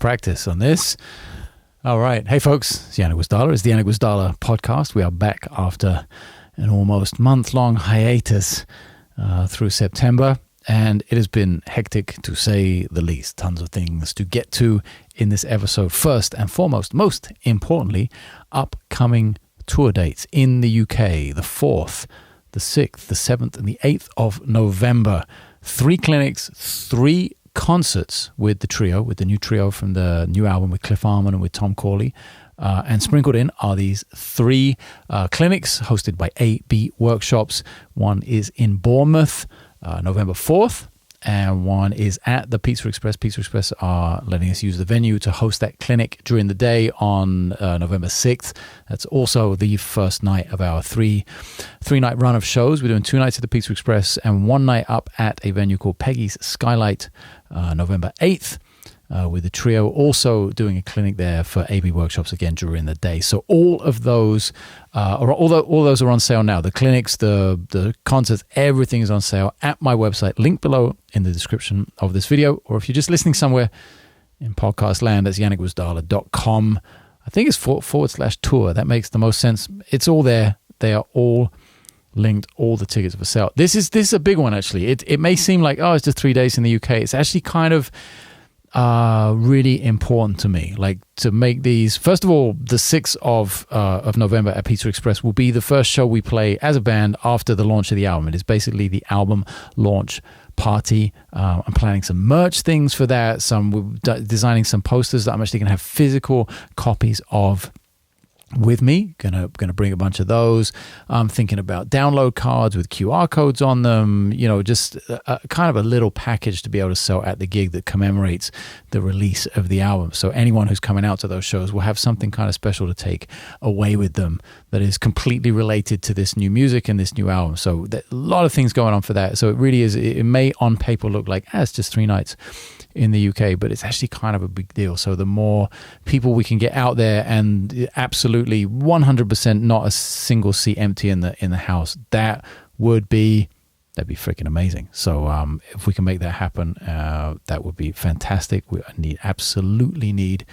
practice on this. All right. Hey, folks. It's Janek Gwizdala. It's the Janek Gwizdala podcast. We are back after an almost month-long hiatus through September. And it has been hectic, to say the least. Tons of things to get to in this episode. First and foremost, most importantly, upcoming tour dates in the UK, the 4th, the 6th, the 7th, and the 8th of November. 3 clinics, 3 concerts with the trio, with the new trio from the new album with Cliff Armand and with Tom Corley. And sprinkled in are these 3 clinics hosted by AB Workshops. One is in Bournemouth, November 4th, and one is at the Pizza Express. Pizza Express are letting us use the venue to host that clinic during the day on November 6th. That's also the first night of our three-night run of shows. We're doing 2 nights at the Pizza Express and 1 night up at a venue called Peggy's Skylight, November 8th. With the trio also doing a clinic there for AB Workshops again during the day. So all of those, all those are on sale now. The clinics, the concerts, everything is on sale at my website. Link below in the description of this video. Or if you're just listening somewhere in podcast land, that's janekgwizdala.com. I think it's /tour. That makes the most sense. It's all there. They are all linked. All the tickets for sale. This is a big one, actually. It may seem like, oh, it's just 3 days in the UK. It's actually kind of really important to me, like to make these. First of all, the 6th of November at Pizza Express will be the first show we play as a band after the launch of the album. It is basically the album launch party. I'm planning some merch things for that. We're designing some posters that I'm actually going to have physical copies of with me. Gonna bring a bunch of those. I'm thinking about download cards with QR codes on them, just kind of a little package to be able to sell at the gig that commemorates the release of the album. So anyone who's coming out to those shows will have something kind of special to take away with them that is completely related to this new music and this new album. So a lot of things going on for that. So it really is, it may on paper look like it's just 3 nights in the UK, but it's actually kind of a big deal. So the more people we can get out there, and absolutely 100% not a single seat empty in the house, that'd be freaking amazing. So if we can make that happen, that would be fantastic. We absolutely need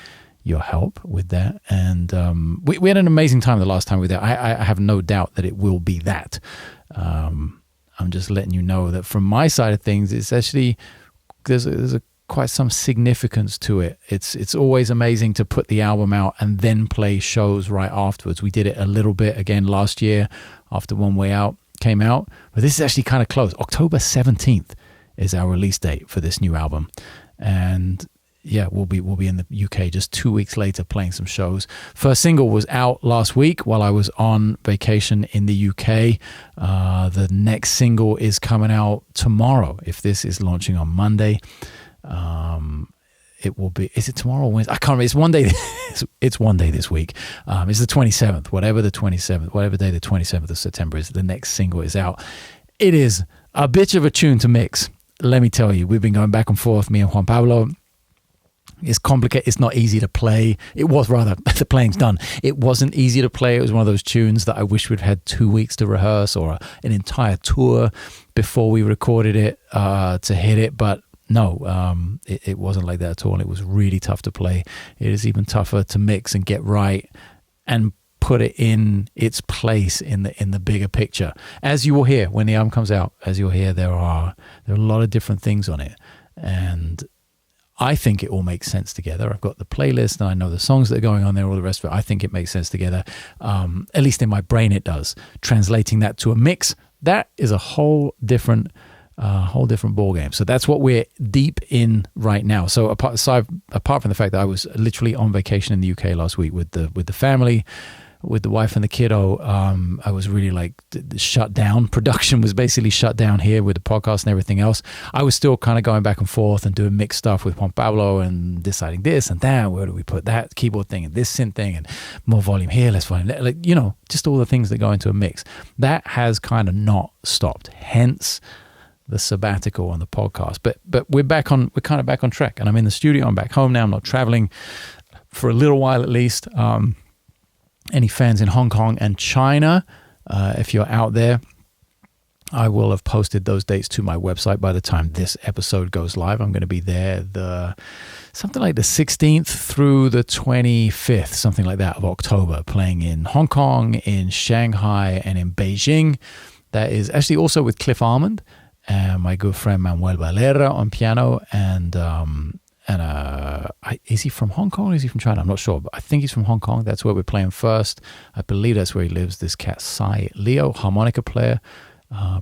your help with that. And we had an amazing time the last time we were there. I have no doubt that it will be that. I'm just letting you know that from my side of things, it's actually there's a quite some significance to it. It's always amazing to put the album out and then play shows right afterwards. We did it a little bit again last year after One Way Out came out, but this is actually kind of close. October 17th is our release date for this new album, and yeah, we'll be in the UK just 2 weeks later playing some shows. First single was out last week while I was on vacation in the UK. The next single is coming out tomorrow. If this is launching on Monday, it will be, is it tomorrow or Wednesday? I can't remember. It's one day. It's one day this week. It's the 27th, whatever day the 27th of September is, the next single is out. It is a bitch of a tune to mix. Let me tell you, we've been going back and forth, me and Juan Pablo. It's complicated. It's not easy to play. It was, rather, the playing's done. It wasn't easy to play. It was one of those tunes that I wish we'd had 2 weeks to rehearse or an entire tour before we recorded it to hit it. But no, it wasn't like that at all. It was really tough to play. It is even tougher to mix and get right and put it in its place in the bigger picture. As you will hear when the album comes out, as you'll hear, there are a lot of different things on it, and I think it all makes sense together. I've got the playlist and I know the songs that are going on there, all the rest of it. I think it makes sense together. At least in my brain it does. Translating that to a mix, that is a whole different ball game. So that's what we're deep in right now. So apart from the fact that I was literally on vacation in the UK last week with the family, with the wife and the kiddo, I was really like shut down. Production was basically shut down here with the podcast and everything else. I was still kind of going back and forth and doing mixed stuff with Juan Pablo and deciding this and that. Where do we put that keyboard thing and this synth thing and more volume here, less volume, like, just all the things that go into a mix. That has kind of not stopped. Hence the sabbatical on the podcast. But we're kind of back on track, and I'm in the studio. I'm back home now. I'm not traveling for a little while at least. Any fans in Hong Kong and China, if you're out there, I will have posted those dates to my website by the time this episode goes live. I'm going to be there something like the 16th through the 25th, something like that, of October, playing in Hong Kong, in Shanghai, and in Beijing. That is actually also with Cliff Almond and my good friend Manuel Valera on piano. And is he from Hong Kong or is he from China? I'm not sure, but I think he's from Hong Kong. That's where we're playing first. I believe that's where he lives. This cat, Sai Leo, harmonica player.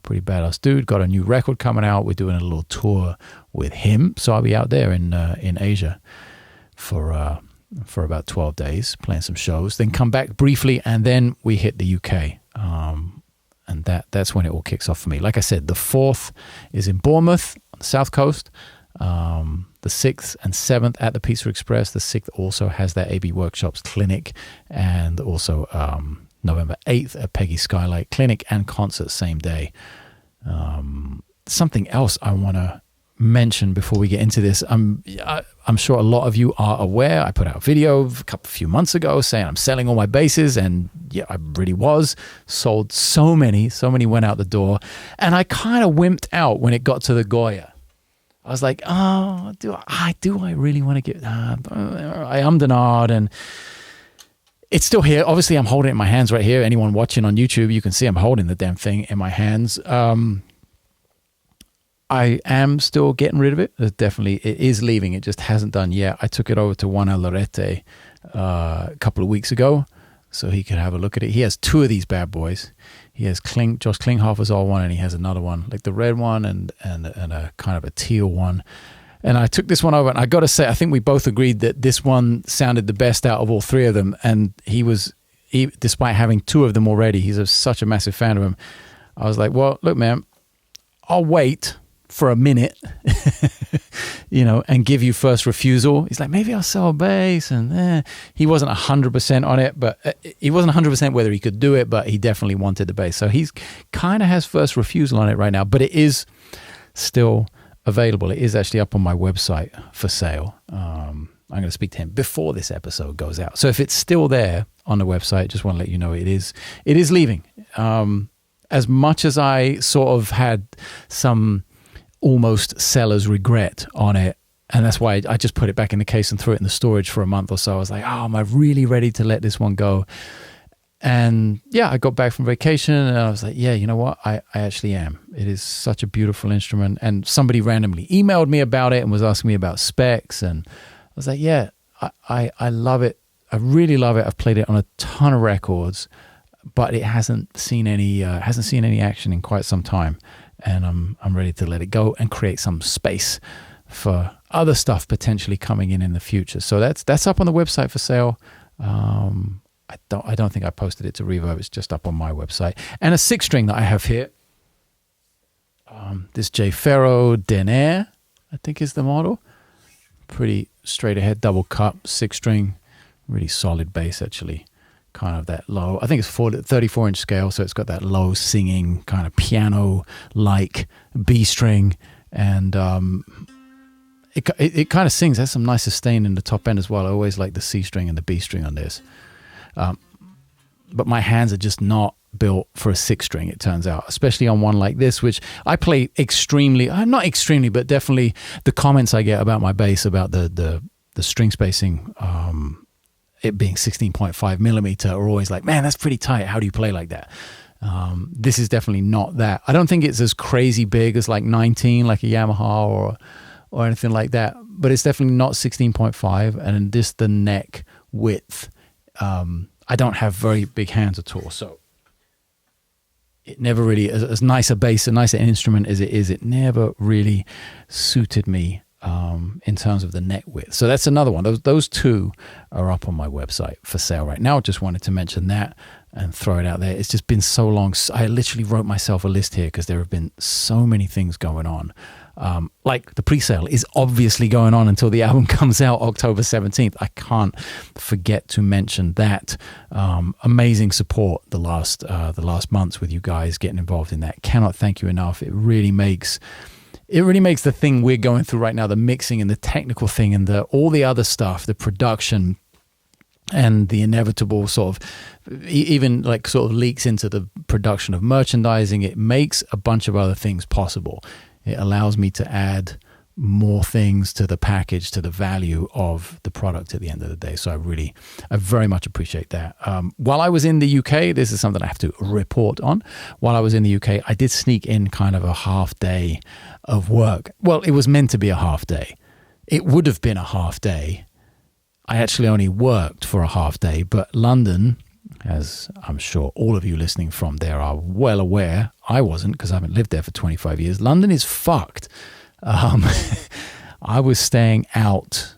Pretty badass dude. Got a new record coming out. We're doing a little tour with him, so I'll be out there in Asia for about 12 days, playing some shows. Then come back briefly, and then we hit the UK, and that's when it all kicks off for me. Like I said, the 4th is in Bournemouth on the south coast. The 6th and 7th at the Pizza Express. The 6th also has that AB Workshops clinic, and also November 8th at Peggy Skylight Clinic and concert same day. Something else I want to mention before we get into this. I'm sure a lot of you are aware. I put out a video a few months ago saying I'm selling all my basses, and yeah, I really was. Sold so many went out the door, and I kind of wimped out when it got to the Goya. I was like, oh, do I really want to get? I ummed and ahed, and it's still here. Obviously, I'm holding it in my hands right here. Anyone watching on YouTube, you can see I'm holding the damn thing in my hands. I am still getting rid of it. It is leaving. It just hasn't done yet. I took it over to Juan Alorete a couple of weeks ago so he could have a look at it. He has 2 of these bad boys. He has Josh Klinghoffer's old one, and he has another one, like the red one and a kind of a teal one. And I took this one over, and I got to say, I think we both agreed that this one sounded the best out of all 3 of them. And he, despite having 2 of them already, he's such a massive fan of them. I was like, well, look, man, I'll wait for a minute, and give you first refusal. He's like, maybe I'll sell a bass. And he wasn't 100% on it, but he wasn't 100% whether he could do it, but he definitely wanted the bass. So he's kind of has first refusal on it right now, but it is still available. It is actually up on my website for sale. I'm going to speak to him before this episode goes out. So if it's still there on the website, just want to let you know it is leaving. As much as I sort of had some almost seller's regret on it, and that's why I just put it back in the case and threw it in the storage for a month or so. I was like, oh, am I really ready to let this one go? And yeah, I got back from vacation and I was like, yeah, you know what? I actually am. It is such a beautiful instrument. And somebody randomly emailed me about it and was asking me about specs. And I was like, yeah, I love it. I really love it. I've played it on a ton of records, but it hasn't seen any action in quite some time. And I'm ready to let it go and create some space for other stuff potentially coming in the future. So that's up on the website for sale. I don't think I posted it to Reverb. It's just up on my website. And a 6-string that I have here. This J. Ferro Denair, I think is the model. Pretty straight ahead, double cut, 6-string, really solid bass actually. Kind of that low, I think it's 34-inch scale, so it's got that low singing kind of piano-like B string, and it kind of sings. Has some nice sustain in the top end as well. I always like the C string and the B string on this, but my hands are just not built for a 6-string. It turns out, especially on one like this, which I play not extremely, but definitely the comments I get about my bass, about the string spacing. It being 16.5 millimeter are always like, man, that's pretty tight. How do you play like that? This is definitely not that. I don't think it's as crazy big as like 19, like a Yamaha or anything like that, but it's definitely not 16.5. And just the neck width, I don't have very big hands at all. So it never really, as nice a bass, a nicer instrument as it is, it never really suited me in terms of the neck width. So that's another one. Those 2 are up on my website for sale right now. Just wanted to mention that and throw it out there. It's just been so long. I literally wrote myself a list here because there have been so many things going on. Like the pre-sale is obviously going on until the album comes out October 17th. I can't forget to mention that. Amazing support the last months with you guys getting involved in that. Cannot thank you enough. It really makes the thing we're going through right now, the mixing and the technical thing and all the other stuff, the production, and the inevitable sort of even like sort of leaks into the production of merchandising. It makes a bunch of other things possible. It allows me to add more things to the package, to the value of the product at the end of the day. So I very much appreciate that. While I was in the UK, this is something I have to report on. While I was in the UK, I did sneak in kind of a half day of work. Well, it was meant to be a half day. It would have been a half day. I actually only worked for a half day, but London, as I'm sure all of you listening from there are well aware, I wasn't because I haven't lived there for 25 years. London is fucked. I was staying out,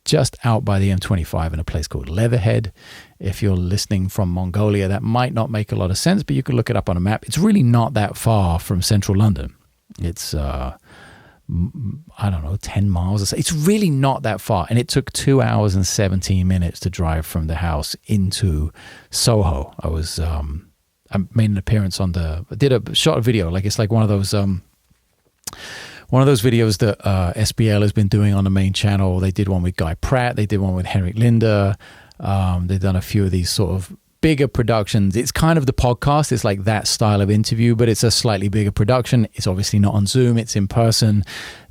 just out by the M25 in a place called Leatherhead. If you're listening from Mongolia, that might not make a lot of sense, but you can look it up on a map. It's really not that far from central London. It's, I don't know, 10 miles or so. It's really not that far. And it took 2 hours and 17 minutes to drive from the house into Soho. I made an appearance I did a shot a video. Like, it's like one of those videos that SBL has been doing on the main channel. They did one with Guy Pratt. They did one with Henrik Linder. They've done a few of these sort of bigger productions. It's kind of the podcast. It's like that style of interview, but it's a slightly bigger production. It's obviously not on Zoom. It's in person.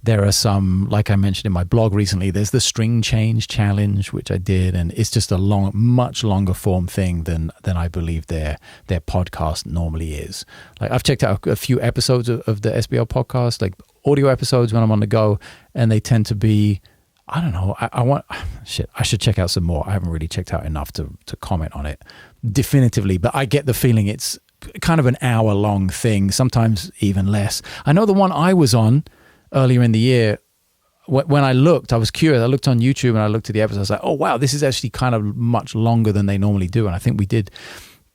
There are some, like I mentioned in my blog recently, there's the string change challenge, which I did, and it's just a much longer form thing than I believe their podcast normally is. Like, I've checked out a few episodes of the SBL podcast, like audio episodes when I'm on the go, and they tend to be, I don't know, I should check out some more. I haven't really checked out enough to comment on it definitively, but I get the feeling it's kind of an hour long thing, sometimes even less. I know the one I was on earlier in the year, when I looked, I was curious. I looked on YouTube and I looked at the episode. I was like, oh, wow, this is actually kind of much longer than they normally do. And I think we did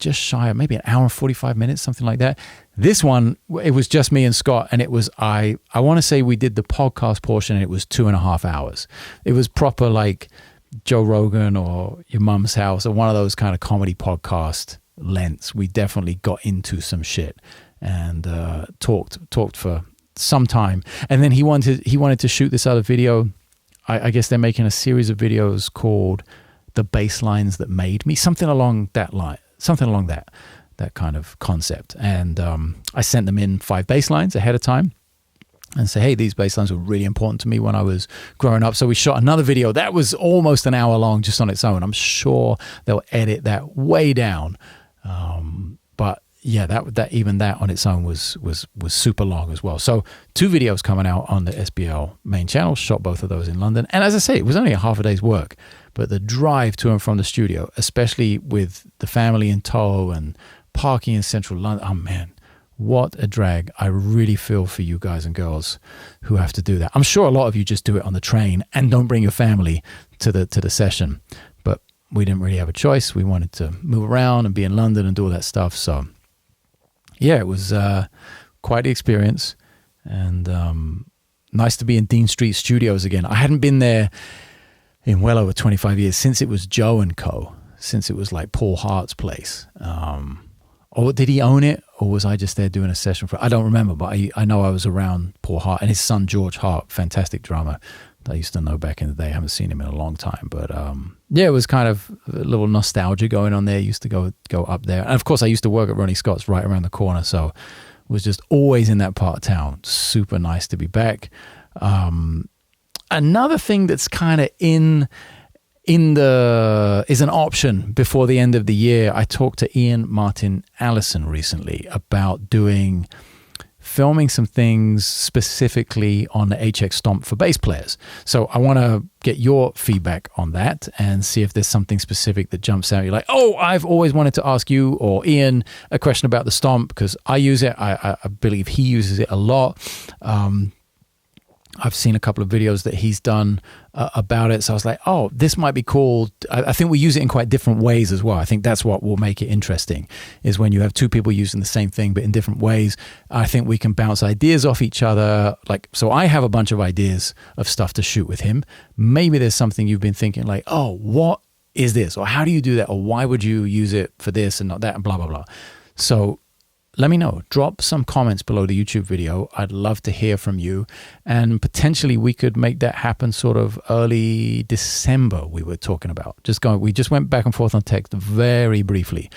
just shy of maybe an hour and 45 minutes, something like that. This one, it was just me and Scott, and it was, I want to say we did the podcast portion, and it was 2.5 hours. It was proper like Joe Rogan or Your Mum's House or one of those kind of comedy podcast lengths. We definitely got into some shit and talked for some time. And then he wanted to shoot this other video. I guess they're making a series of videos called The Basslines That Made Me, something along that line. Something along that kind of concept. And I sent them in 5 basslines ahead of time and say, hey, these basslines were really important to me when I was growing up. So we shot another video that was almost an hour long just on its own. I'm sure they'll edit that way down. But yeah, that even that on its own was super long as well. So 2 videos coming out on the SBL main channel, shot both of those in London. And as I say, it was only a half a day's work. But the drive to and from the studio, especially with the family in tow and parking in central London, oh man, what a drag. I really feel for you guys and girls who have to do that. I'm sure a lot of you just do it on the train and don't bring your family to the session. But we didn't really have a choice. We wanted to move around and be in London and do all that stuff. So yeah, it was quite the experience, and nice to be in Dean Street Studios again. I hadn't been there in well over 25 years, since it was Joe and Co., since it was like Paul Hart's place. Or did he own it, or was I just there doing a session for? I don't remember, but I know I was around Paul Hart and his son George Hart, fantastic drummer that I used to know back in the day. I haven't seen him in a long time, but yeah, it was kind of a little nostalgia going on there. I used to go up there, and of course I used to work at Ronnie Scott's right around the corner, so was just always in that part of town. Super nice to be back. Another thing that's kind of is an option before the end of the year. I talked to Ian Martin Allison recently about filming some things specifically on the HX Stomp for bass players. So I want to get your feedback on that and see if there's something specific that jumps out. You're like, oh, I've always wanted to ask you or Ian a question about the Stomp because I use it. I believe he uses it a lot. I've seen a couple of videos that he's done about it. So I was like, oh, this might be cool. I think we use it in quite different ways as well. I think that's what will make it interesting, is when you have 2 people using the same thing, but in different ways. I think we can bounce ideas off each other. Like, so I have a bunch of ideas of stuff to shoot with him. Maybe there's something you've been thinking like, oh, what is this? Or how do you do that? Or why would you use it for this and not that? And blah, blah, blah. So let me know. Drop some comments below the YouTube video. I'd love to hear from you. And potentially we could make that happen sort of early December, we were talking about. We just went back and forth on text very briefly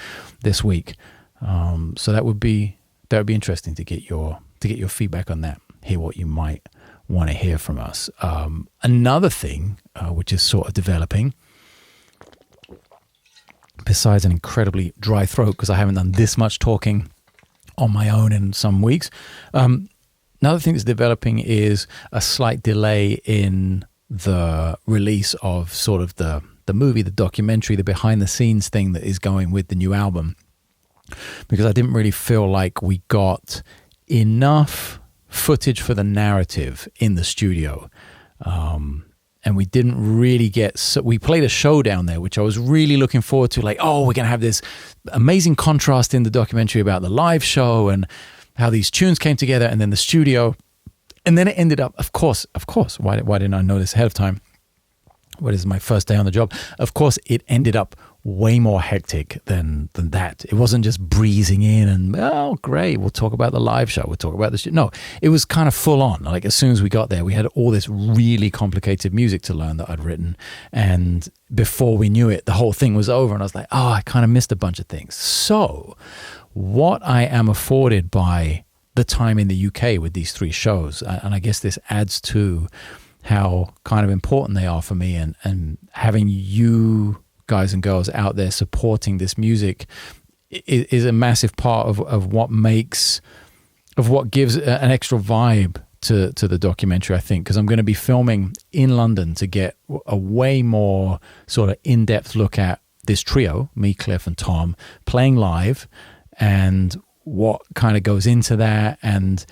this week. So that would be interesting to get your feedback on that. Hear what you might want to hear from us. Another thing, which is sort of developing, besides an incredibly dry throat, because I haven't done this much talking on my own in some weeks. Another thing that's developing is a slight delay in the release of sort of the movie, the documentary, the behind the scenes thing that is going with the new album, because I didn't really feel like we got enough footage for the narrative in the studio. And we didn't really we played a show down there, which I was really looking forward to. Like, oh, we're going to have this amazing contrast in the documentary about the live show and how these tunes came together, and then the studio. And then it ended up, of course, why didn't I know this ahead of time? What is my first day on the job? Of course, it ended up way more hectic than that. It wasn't just breezing in and, oh, great, we'll talk about the live show, we'll talk about the No, it was kind of full on. Like, as soon as we got there, we had all this really complicated music to learn that I'd written. And before we knew it, the whole thing was over. And I was like, oh, I kind of missed a bunch of things. So what I am afforded by the time in the UK with these 3 shows, and I guess this adds to how kind of important they are for me, and having you guys and girls out there supporting this music is a massive part of what gives an extra vibe to the documentary, I think, because I'm going to be filming in London to get a way more sort of in-depth look at this trio, me, Cliff, and Tom, playing live, and what kind of goes into that, and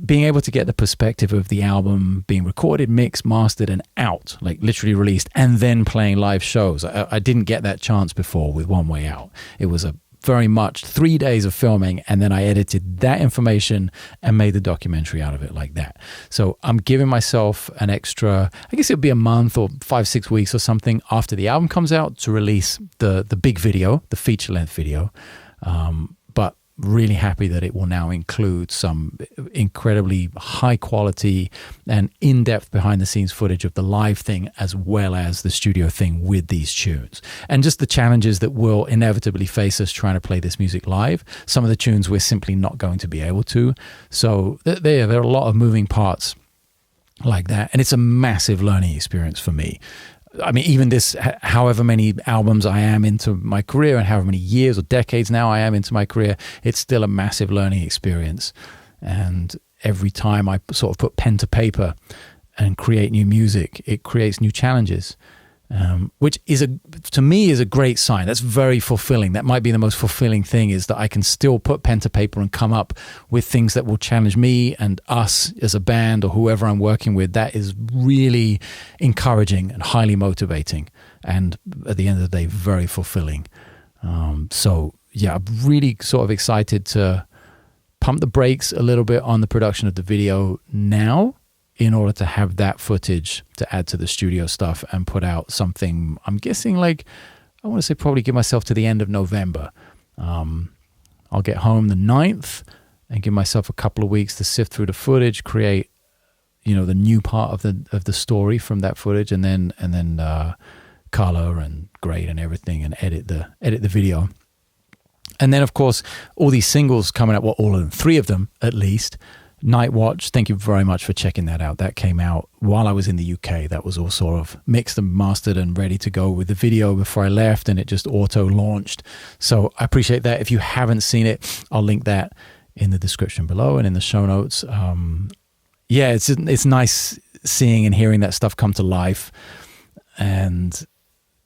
being able to get the perspective of the album being recorded, mixed, mastered, and out, like literally released, and then playing live shows. I didn't get that chance before with One Way Out. It was a very much 3 days of filming, and then I edited that information and made the documentary out of it like that. So I'm giving myself an extra, I guess it'll be a month or 5-6 weeks or something after the album comes out to release the big video, the feature-length video. But really happy that it will now include some incredibly high quality and in-depth behind the scenes footage of the live thing, as well as the studio thing with these tunes, and just the challenges that will inevitably face us trying to play this music live. Some of the tunes we're simply not going to be able to. So there are a lot of moving parts like that. And it's a massive learning experience for me. I mean, even this, however many albums I am into my career and however many years or decades now I am into my career, it's still a massive learning experience. And every time I sort of put pen to paper and create new music, it creates new challenges, which to me is a great sign. That's very fulfilling. That might be the most fulfilling thing, is that I can still put pen to paper and come up with things that will challenge me and us as a band or whoever I'm working with. That is really encouraging and highly motivating, and at the end of the day, very fulfilling. So yeah, I'm really sort of excited to pump the brakes a little bit on the production of the video now, in order to have that footage to add to the studio stuff and put out something, I'm guessing, like, I want to say probably give myself to the end of November. I'll get home the 9th and give myself a couple of weeks to sift through the footage, create, the new part of the story from that footage, and then color and grade and everything, and edit the video. And then, of course, all these singles coming out, well, all of them, 3 of them at least. Night Watch, thank you very much for checking that out. That came out while I was in the UK. That was all sort of mixed and mastered and ready to go with the video before I left, and it just auto-launched. So I appreciate that. If you haven't seen it, I'll link that in the description below and in the show notes. Yeah, it's nice seeing and hearing that stuff come to life, and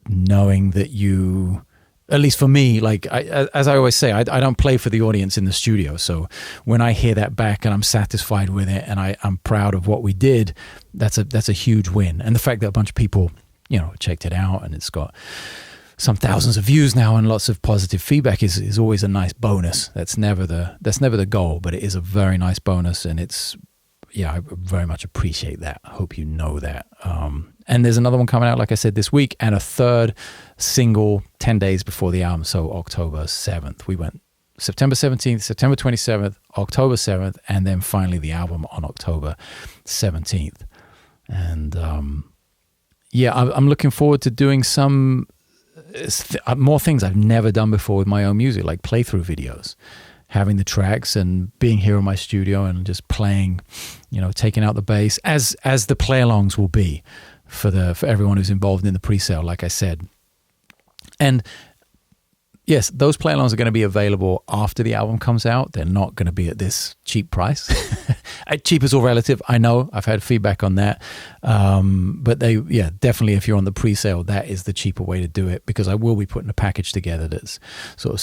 knowing that you... At least for me, like as I always say, I don't play for the audience in the studio. So when I hear that back and I'm satisfied with it, and I'm proud of what we did, that's a huge win. And the fact that a bunch of people, checked it out, and it's got some thousands of views now and lots of positive feedback is always a nice bonus. That's never the goal, but it is a very nice bonus, and I very much appreciate that. I hope you know that. And there's another one coming out, like I said, this week, and a third single 10 days before the album, so October 7th. We went September 17th, September 27th, October 7th, and then finally the album on October 17th. And I'm looking forward to doing some more things I've never done before with my own music, like playthrough videos, having the tracks and being here in my studio and just playing, taking out the bass as the play-alongs will be for everyone who's involved in the pre-sale, like I said. And yes, those play-alongs are going to be available after the album comes out. They're not going to be at this cheap price. Cheap is all relative. I know. I've had feedback on that. But definitely if you're on the pre-sale, that is the cheaper way to do it, because I will be putting a package together that's sort of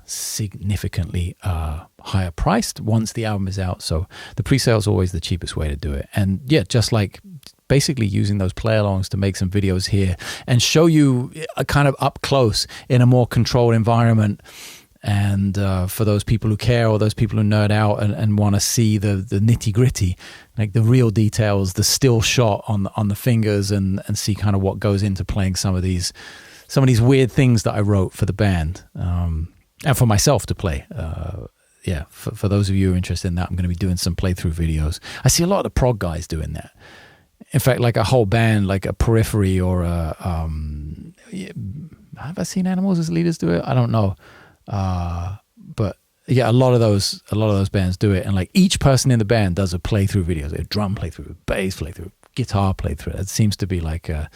significantly higher priced once the album is out. So the pre-sale is always the cheapest way to do it. And just like basically using those play-alongs to make some videos here and show you a kind of up close in a more controlled environment. And for those people who care, or those people who nerd out and want to see the nitty-gritty, like the real details, the still shot on the fingers, and see kind of what goes into playing some of these weird things that I wrote for the band, and for myself to play. For those of you who are interested in that, I'm going to be doing some playthrough videos. I see a lot of prog guys doing that. In fact, like a whole band, like a Periphery or a have I seen Animals as Leaders do it? I don't know. But a lot of those bands do it, and like each person in the band does a playthrough video, a drum playthrough, bass playthrough, guitar playthrough. It seems to be like a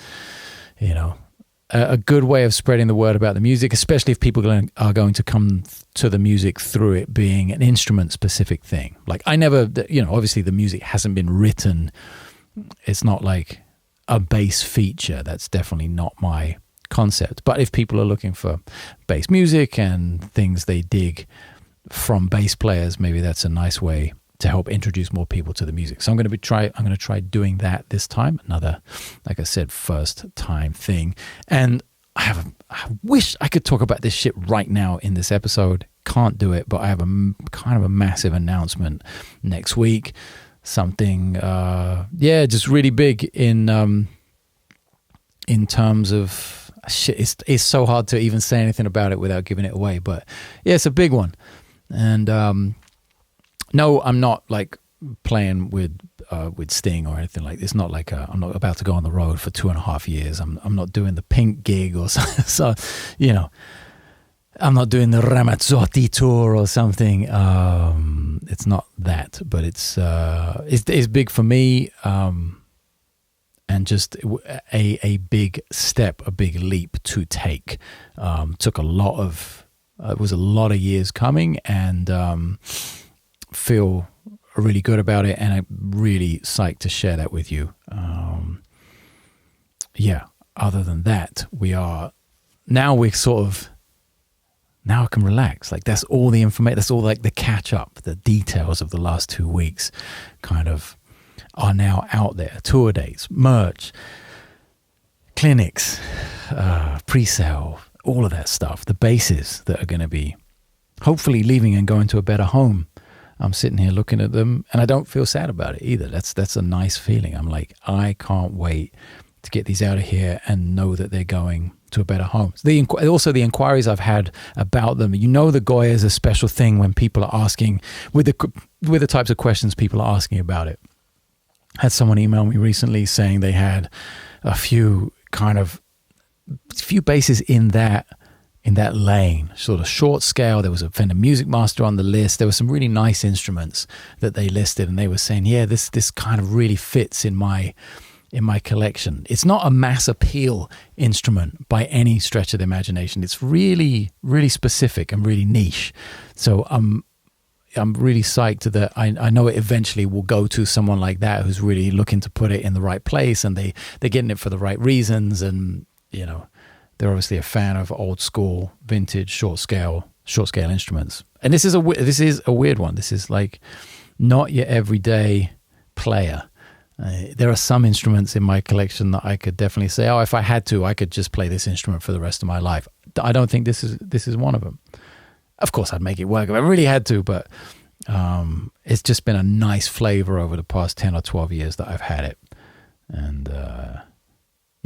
good way of spreading the word about the music, especially if people are going to come to the music through it being an instrument specific thing. Like I never, obviously the music hasn't been written. It's not like a bass feature. That's definitely not my concept. But if people are looking for bass music and things they dig from bass players, maybe that's a nice way to help introduce more people to the music. So I'm going to try doing that this time. Another, like I said, first time thing. And I wish I could talk about this shit right now in this episode. Can't do it, but I have a kind of a massive announcement next week. Something just really big in terms of shit. It's so hard to even say anything about it without giving it away, but it's a big one. And no, I'm not like playing with Sting or anything like this. It's not like I'm not about to go on the road for 2.5 years. I'm not doing the Pink gig or so I'm not doing the Ramazzotti tour or something. It's not that, but it's big for me, and just a big step, a big leap to take. Took it was a lot of years coming, and feel really good about it, and I'm really psyched to share that with you. Other than that, now I can relax. Like that's all the information, that's all like the catch up, the details of the last 2 weeks kind of are now out there. Tour dates, merch, clinics, pre-sale, all of that stuff, the bases that are going to be hopefully leaving and going to a better home. I'm sitting here looking at them and I don't feel sad about it either. That's a nice feeling. I'm like, I can't wait to get these out of here and know that they're going to a better home. Also the inquiries I've had about them, the Goya is a special thing when people are asking with the types of questions people are asking about it. I had someone email me recently saying they had a few bases in that lane, sort of short scale. There was a Fender Music Master on the list. There were some really nice instruments that they listed, and they were saying, this kind of really fits in my collection. It's not a mass appeal instrument by any stretch of the imagination. It's really, really specific and really niche. So I'm really psyched that I know it eventually will go to someone like that who's really looking to put it in the right place, and they're getting it for the right reasons. And they're obviously a fan of old school, vintage, short scale instruments. And this is a weird one. This is like not your everyday player. There are some instruments in my collection that I could definitely say, if I had to, I could just play this instrument for the rest of my life. I don't think this is one of them. Of course, I'd make it work if I really had to, but it's just been a nice flavor over the past 10 or 12 years that I've had it. And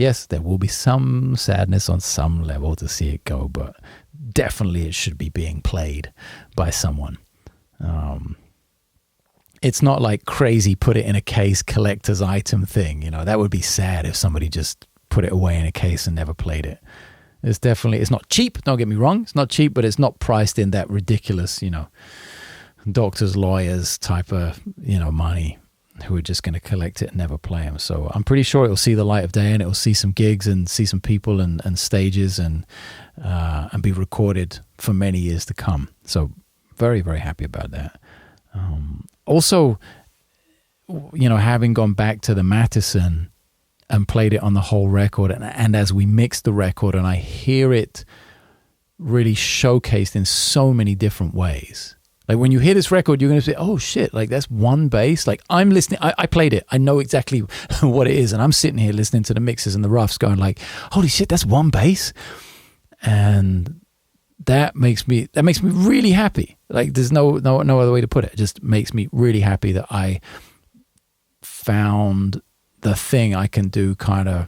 Yes, there will be some sadness on some level to see it go, but definitely it should be being played by someone. It's not like crazy put it in a case collector's item thing. That would be sad if somebody just put it away in a case and never played it. It's not cheap, don't get me wrong. It's not cheap, but it's not priced in that ridiculous, doctors, lawyers type of, money, who are just going to collect it and never play them. So I'm pretty sure it'll see the light of day, and it'll see some gigs and see some people and stages and be recorded for many years to come. So very, very happy about that. Also, having gone back to the Mattison and played it on the whole record, and as we mix the record and I hear it really showcased in so many different ways. Like when you hear this record, you're going to say, oh shit, like that's one bass. Like I'm listening, I played it. I know exactly what it is. And I'm sitting here listening to the mixes and the roughs going like, holy shit, that's one bass. And that makes me really happy. Like there's no other way to put it. It just makes me really happy that I found the thing I can do kind of,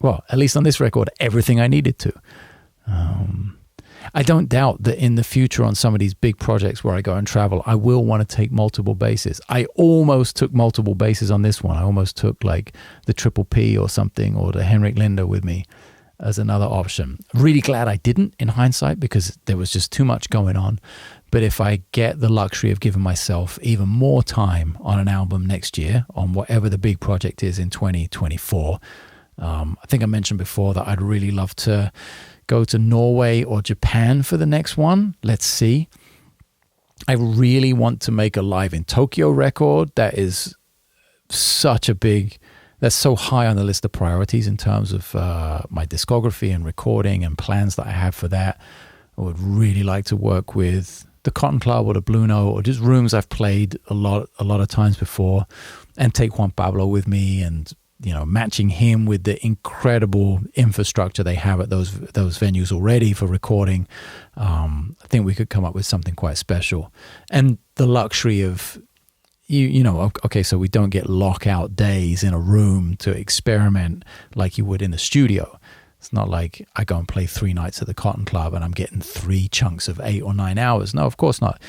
well, at least on this record, everything I needed to. I don't doubt that in the future on some of these big projects where I go and travel, I will want to take multiple basses. I almost took multiple basses on this one. I almost took like the Triple P or something, or the Henrik Linder with me as another option. Really glad I didn't in hindsight, because there was just too much going on. But if I get the luxury of giving myself even more time on an album next year, on whatever the big project is in 2024, I think I mentioned before that I'd really love to go to Norway or Japan for the next one. Let's see. I really want to make a Live in Tokyo record. That is that's so high on the list of priorities in terms of my discography and recording and plans that I have for that. I would really like to work with the Cotton Club or the Blue Note, or just rooms I've played a lot of times before, and take Juan Pablo with me, and matching him with the incredible infrastructure they have at those venues already for recording. I think we could come up with something quite special, and the luxury of okay, so we don't get lockout days in a room to experiment like you would in the studio. It's not like I go and play 3 nights at the Cotton Club and I'm getting 3 chunks of 8 or 9 hours. No, of course not.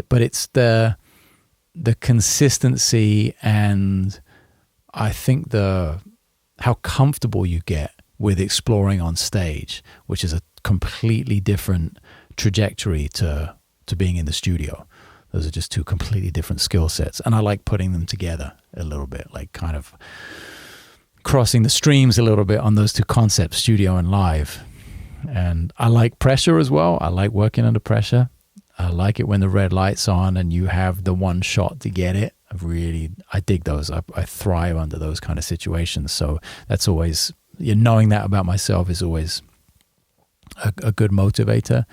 But it's the consistency, and I think how comfortable you get with exploring on stage, which is a completely different trajectory to being in the studio. Those are just 2 completely different skill sets. And I like putting them together a little bit, like kind of crossing the streams a little bit on those 2 concepts, studio and live. And I like pressure as well. I like working under pressure. I like it when the red light's on and you have the one shot to get it. I dig those. I thrive under those kind of situations. So that's always, knowing that about myself is always a good motivator.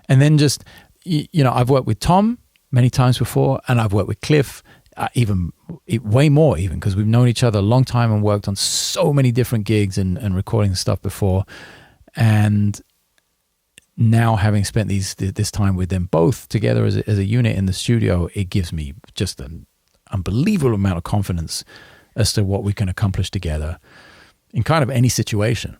And then just, I've worked with Tom many times before, and I've worked with Cliff way more, even because we've known each other a long time and worked on so many different gigs and recording stuff before. And now, having spent this time with them both together as a unit in the studio, it gives me just an unbelievable amount of confidence as to what we can accomplish together in kind of any situation,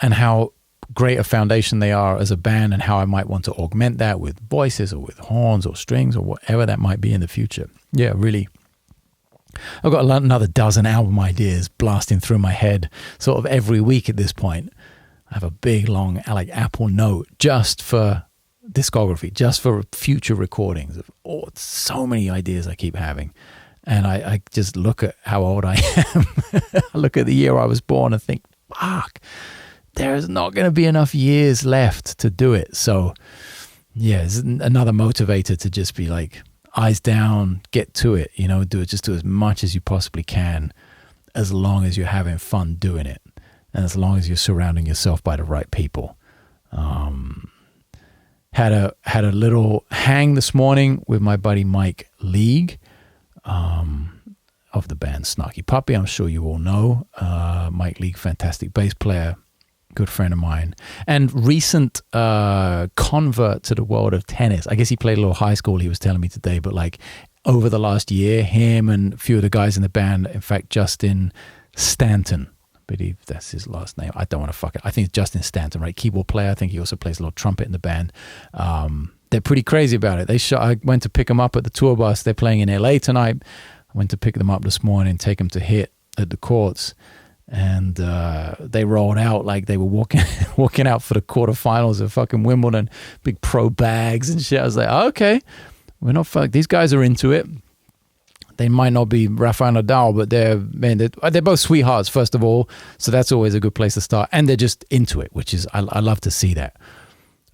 and how great a foundation they are as a band, and how I might want to augment that with voices or with horns or strings or whatever that might be in the future. Yeah, really. I've got another dozen album ideas blasting through my head sort of every week at this point. I have a big, long, like Apple note just for discography, just for future recordings. So many ideas I keep having. And I just look at how old I am. I look at the year I was born and think, fuck, there's not going to be enough years left to do it. So yeah, it's another motivator to just be like, eyes down, get to it, do as much as you possibly can, as long as you're having fun doing it. And as long as you're surrounding yourself by the right people. Had a little hang this morning with my buddy Mike League, of the band Snarky Puppy. I'm sure you all know Mike League, fantastic bass player, good friend of mine, and recent convert to the world of tennis. I guess he played a little high school, he was telling me today, but like over the last year, him and a few of the guys in the band, in fact, Justin Stanton. I believe that's his last name. I don't want to fuck it. I think it's Justin Stanton, right? Keyboard player. I think he also plays a little trumpet in the band. They're pretty crazy about it. I went to pick them up at the tour bus. They're playing in LA tonight. I went to pick them up this morning, take them to hit at the courts, and they rolled out like they were walking out for the quarterfinals of fucking Wimbledon, big pro bags and shit. I was like, oh, okay, we're not fuck. These guys are into it. They might not be Rafael Nadal, but they're both sweethearts, first of all. So that's always a good place to start. And they're just into it, which is, I love to see that.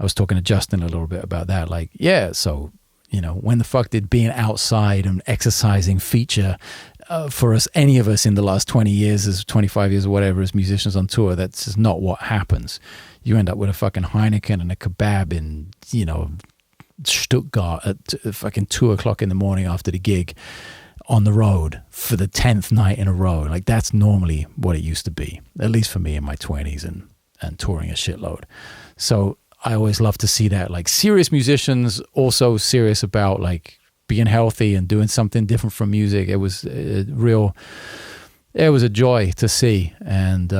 I was talking to Justin a little bit about that. Like, yeah, so, when the fuck did being outside and exercising feature for us, any of us in the last 20 years, as 25 years or whatever, as musicians on tour? That's just not what happens. You end up with a fucking Heineken and a kebab in, Stuttgart at fucking 2:00 in the morning after the gig, on the road for the 10th night in a row. Like, that's normally what it used to be, at least for me in my 20s and touring a shitload. So I always love to see that, like, serious musicians also serious about like being healthy and doing something different from music. It was a joy to see, and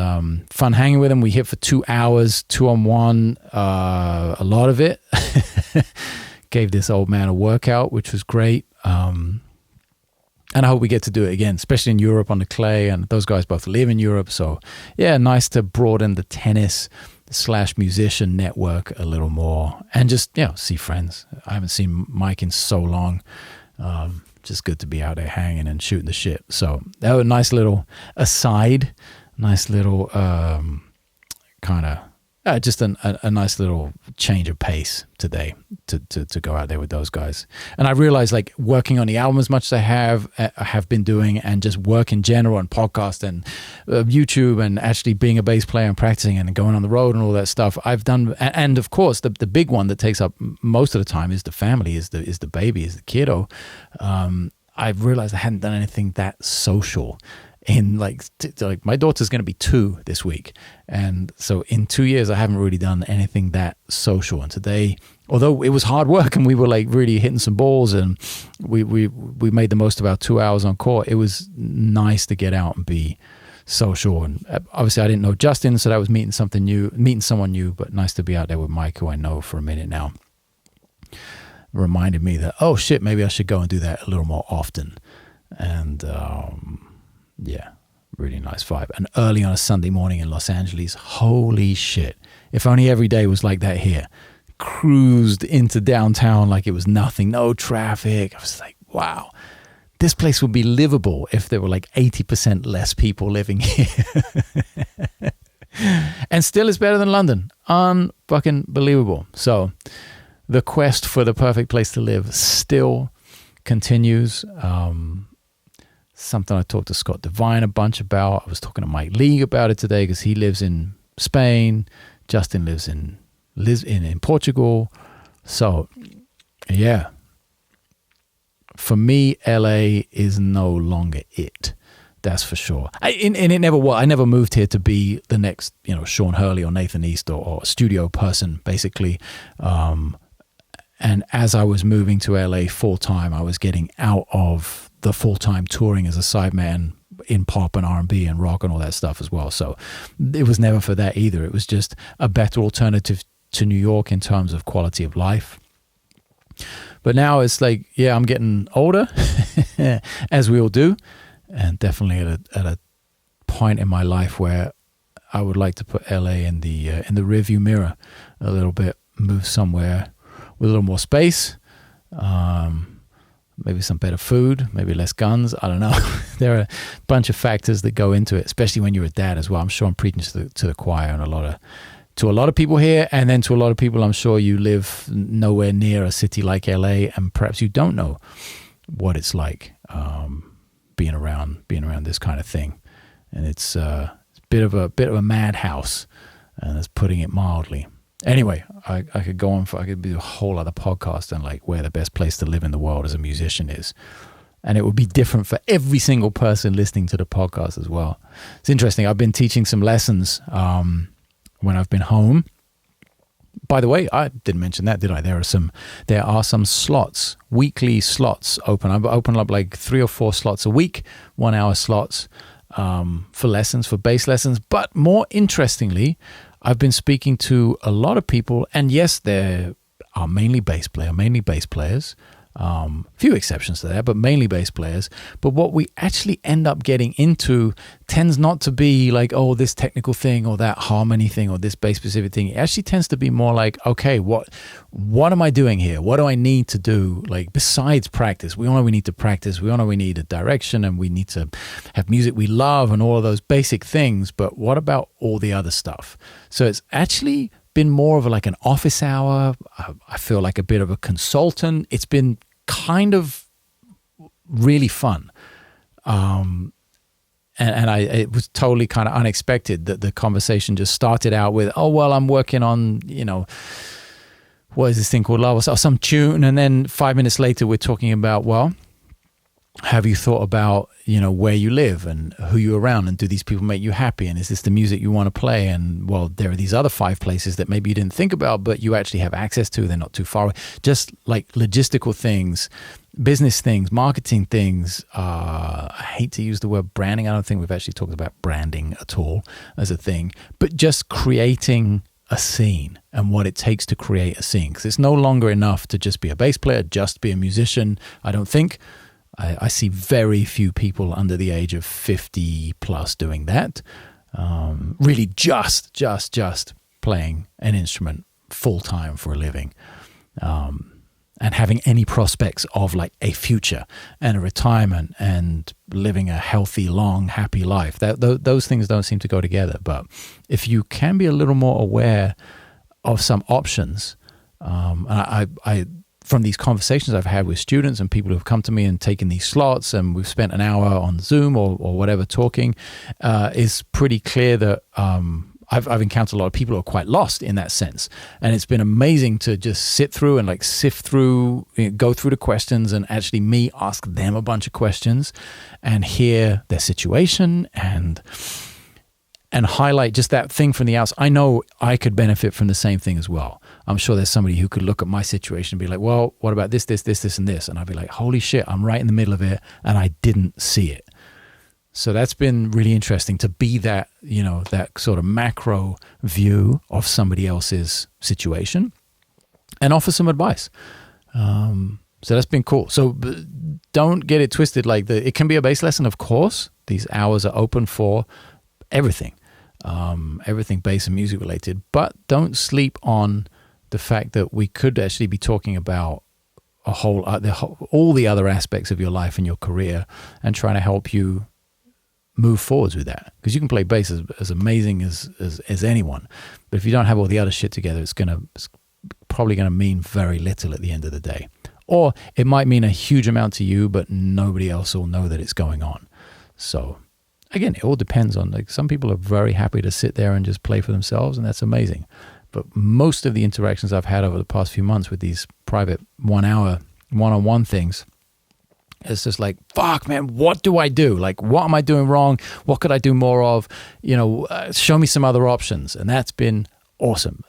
fun hanging with them. We hit for 2 hours, 2-on-1, a lot of it. Gave this old man a workout, which was great. And I hope we get to do it again, especially in Europe on the clay. And those guys both live in Europe. So, yeah, nice to broaden the tennis/musician network a little more. And just, see friends. I haven't seen Mike in so long. Just good to be out there hanging and shooting the shit. So that was a nice little aside. Nice little kind of... just a nice little change of pace today to go out there with those guys. And I realized, like, working on the album as much as I have been doing, and just work in general and podcast and YouTube, and actually being a bass player and practicing and going on the road and all that stuff I've done. And of course, the big one that takes up most of the time is the family, is the baby, is the kiddo. I've realized I hadn't done anything that social in like my daughter's going to be 2 this week, and so in 2 years I haven't really done anything that social. And today, although it was hard work and we were like really hitting some balls, and we made the most of our 2 hours on court, it was nice to get out and be social. And obviously I didn't know Justin, so that was meeting someone new, but nice to be out there with Mike, who I know for a minute now. Reminded me that, oh shit, maybe I should go and do that a little more often. And yeah, really nice vibe. And early on a Sunday morning in Los Angeles, holy shit. If only every day was like that here. Cruised into downtown like it was nothing, no traffic. I was like, wow, this place would be livable if there were like 80% less people living here. And still it's better than London. Unfucking believable. So the quest for the perfect place to live still continues. Something I talked to Scott Devine a bunch about. I was talking to Mike League about it today, because he lives in Spain. Justin lives in Portugal. So, yeah. For me, LA is no longer it. That's for sure. And it never was. I never moved here to be the next, Sean Hurley or Nathan East or studio person, basically. And as I was moving to LA full time, I was getting out of the full-time touring as a sideman in pop and R&B and rock and all that stuff as well. So it was never for that either. It was just a better alternative to New York in terms of quality of life. But now it's like, yeah, I'm getting older, as we all do, and definitely at a point in my life where I would like to put LA in the rearview mirror a little bit, move somewhere with a little more space, maybe some better food, maybe less guns. I don't know. There are a bunch of factors that go into it, especially when you're a dad as well. I'm sure I'm preaching to the choir and to a lot of people here, and then to a lot of people, I'm sure you live nowhere near a city like LA, and perhaps you don't know what it's like being around this kind of thing. And it's a bit of a madhouse, and that's putting it mildly. Anyway, I could go on I could do a whole other podcast on like where the best place to live in the world as a musician is. And it would be different for every single person listening to the podcast as well. It's interesting. I've been teaching some lessons when I've been home. By the way, I didn't mention that, did I? There are some slots, weekly slots open. I've opened up like 3 or 4 slots a week, 1 hour slots. for lessons, for bass lessons. But more interestingly, I've been speaking to a lot of people, and yes, there are mainly bass players. Few exceptions to that, but mainly bass players. But what we actually end up getting into tends not to be like, oh, this technical thing or that harmony thing or this bass specific thing. It actually tends to be more like, okay, what am I doing here? What do I need to do? Like, besides practice, we all know we need to practice. We all know we need a direction, and we need to have music we love and all of those basic things. But what about all the other stuff? So it's actually been more of like an office hour. I feel like a bit of a consultant. It's been kind of really fun. It was totally kind of unexpected that the conversation just started out with, oh, well, I'm working on, what is this thing called Love or some tune. And then 5 minutes later, we're talking about, well, have you thought about, where you live and who you're around, and do these people make you happy? And is this the music you want to play? And, well, there are these other 5 places that maybe you didn't think about, but you actually have access to. They're not too far away. Just like logistical things, business things, marketing things. I hate to use the word branding. I don't think we've actually talked about branding at all as a thing, but just creating a scene and what it takes to create a scene. Because it's no longer enough to just be a bass player, just be a musician. I don't think. I see very few people under the age of 50 plus doing that. Really just playing an instrument full time for a living. And having any prospects of like a future and a retirement and living a healthy, long, happy life. Those things don't seem to go together. But if you can be a little more aware of some options, and I from these conversations I've had with students and people who have come to me and taken these slots, and we've spent an hour on Zoom or whatever talking, is pretty clear that I've encountered a lot of people who are quite lost in that sense. And it's been amazing to just sit through and like sift through, go through the questions, and actually me ask them a bunch of questions and hear their situation and highlight just that thing from the outside. I know I could benefit from the same thing as well. I'm sure there's somebody who could look at my situation and be like, well, what about this, and this? And I'd be like, holy shit, I'm right in the middle of it and I didn't see it. So that's been really interesting to be that, that sort of macro view of somebody else's situation and offer some advice. So that's been cool. So don't get it twisted. Like it can be a bass lesson, of course. These hours are open for everything, everything bass and music related, but don't sleep on the fact that we could actually be talking about all the other aspects of your life and your career, and trying to help you move forwards with that. Because you can play bass as amazing as anyone, but if you don't have all the other shit together, it's probably going to mean very little at the end of the day. Or it might mean a huge amount to you, but nobody else will know that it's going on. So again, it all depends on, like, some people are very happy to sit there and just play for themselves, and that's amazing. But most of the interactions I've had over the past few months with these private 1 hour one-on-one things, it's just like, fuck, man, what do I do? Like, what am I doing wrong? What could I do more of? Show me some other options. And that's been awesome.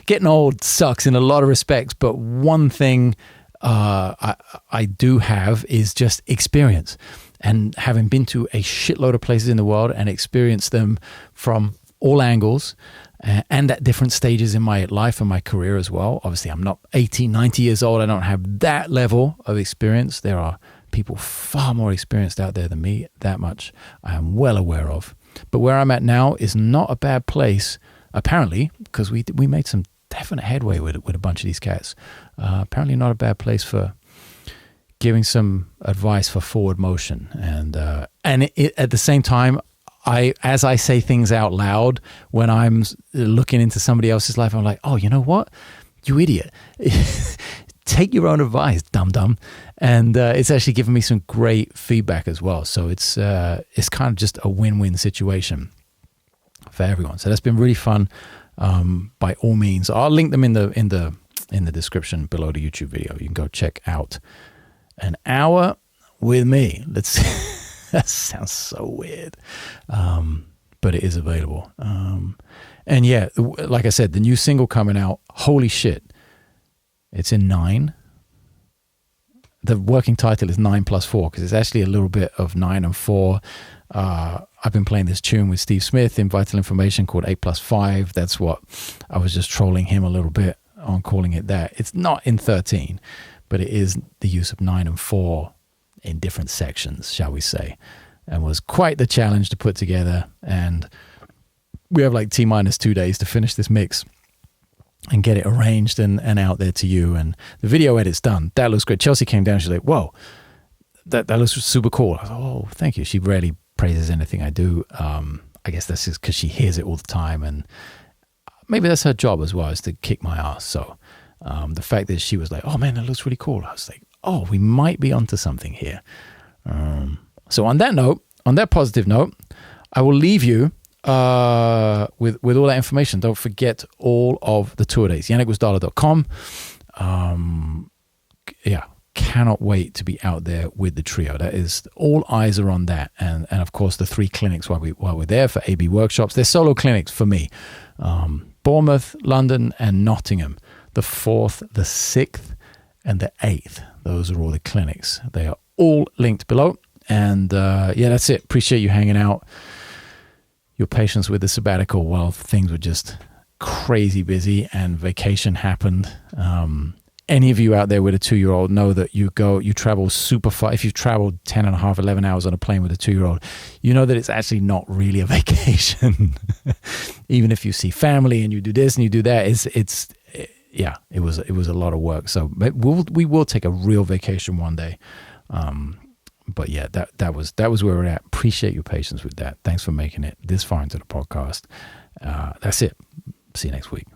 Getting old sucks in a lot of respects, but one thing I do have is just experience. And having been to a shitload of places in the world and experienced them from all angles, and at different stages in my life and my career as well. Obviously, I'm not 80, 90 years old. I don't have that level of experience. There are people far more experienced out there than me. That much I am well aware of. But where I'm at now is not a bad place, apparently, because we made some definite headway with a bunch of these cats. Apparently not a bad place for giving some advice for forward motion. And at the same time, as I say things out loud, when I'm looking into somebody else's life, I'm like, oh, you know what? You idiot. Take your own advice, dum-dum. And it's actually given me some great feedback as well. So it's kind of just a win-win situation for everyone. So that's been really fun. By all means, I'll link them in the description below the YouTube video. You can go check out an hour with me. That sounds so weird, but it is available. And yeah, like I said, the new single coming out, holy shit, it's in 9. The working title is 9+4, because it's actually a little bit of 9 and 4. I've been playing this tune with Steve Smith in Vital Information called 8+5. That's what I was just trolling him a little bit on calling it that. It's not in 13, but it is the use of 9 and 4 in different sections, shall we say, and was quite the challenge to put together. And we have like T-2 days to finish this mix and get it arranged and out there to you. And the video edit's done. That looks great. Chelsea came down. She's like, whoa, that looks super cool. I was like, oh, thank you. She rarely praises anything I do. I guess that's just because she hears it all the time. And maybe that's her job as well, is to kick my ass. So the fact that she was like, oh, man, that looks really cool. I was like, oh, we might be onto something here. So on that note, on that positive note, I will leave you with all that information. Don't forget all of the tour dates. JanekGwizdala.com. Cannot wait to be out there with the trio. That is, all eyes are on that. And of course the 3 clinics while we're there for AB workshops. They're solo clinics for me. Bournemouth, London, and Nottingham. The 4th, the 6th, and the 8th. Those are all the clinics. They are all linked below. And that's it. Appreciate you hanging out. Your patience with the sabbatical while things were just crazy busy and vacation happened. Any of you out there with a 2-year-old know that you travel super far. If you've traveled 10 and a half, 11 hours on a plane with a 2-year-old, you know that it's actually not really a vacation. Even if you see family and you do this and you do that, it was a lot of work. So we will take a real vacation one day. But yeah, that was where we're at. Appreciate your patience with that. Thanks for making it this far into the podcast. That's it. See you next week.